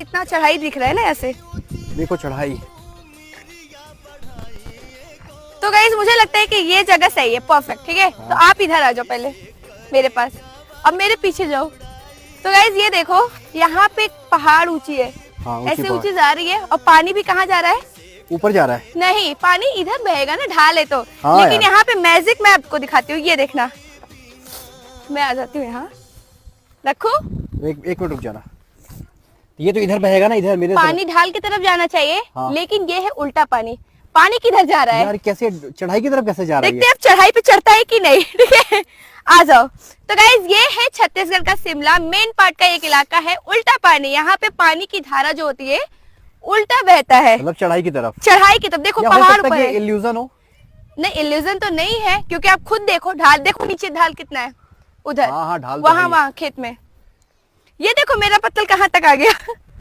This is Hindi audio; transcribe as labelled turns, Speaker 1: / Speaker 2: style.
Speaker 1: इतना चढ़ाई दिख रहा है ना ऐसे।
Speaker 2: देखो चढ़ाई।
Speaker 1: तो गाइस मुझे लगता है कि ये जगह सही है, परफेक्ट, ठीक है। तो आप इधर आ जाओ पहले मेरे पास, अब मेरे पीछे जाओ। तो गाइस ये देखो, यहाँ पे एक पहाड़ ऊंची है, ऐसे ऊंची जा रही है, और पानी भी कहाँ जा रहा है?
Speaker 2: ऊपर जा रहा है।
Speaker 1: नहीं, पानी इधर बहेगा ना, ढाल है तो।
Speaker 2: हाँ
Speaker 1: लेकिन यहाँ पे मैजिक मैं आपको दिखाती हूँ, ये देखना। मैं आ जाती हूँ यहाँ, रखो।
Speaker 2: एक मिनट रुक जाना। ये तो इधर बहेगा ना, इधर मेरे
Speaker 1: पानी ढाल की तरफ जाना चाहिए।
Speaker 2: हाँ।
Speaker 1: लेकिन ये है उल्टा पानी। पानी किधर जा रहा है
Speaker 2: यार? कैसे चढ़ाई की तरफ कैसे जा रहा है?
Speaker 1: देखते हैं अब चढ़ाई पे चढ़ता है कि नहीं, ठीक है। आ जाओ। तो गाइज ये है छत्तीसगढ़ का शिमला, मेन पार्ट का एक इलाका है, उल्टा पानी। यहाँ पे पानी की धारा जो होती है उल्टा बहता है,
Speaker 2: मतलब चढ़ाई की तरफ।
Speaker 1: चढ़ाई की तरफ। देखो पहाड़ ऊपर है।
Speaker 2: इल्यूजन हो?
Speaker 1: नहीं, इल्यूजन तो नहीं है, क्योंकि आप खुद देखो ढाल, देखो नीचे ढाल कितना है उधर।
Speaker 2: हाँ ढाल
Speaker 1: वहाँ खेत में। ये देखो मेरा पत्तल कहाँ तक आ गया।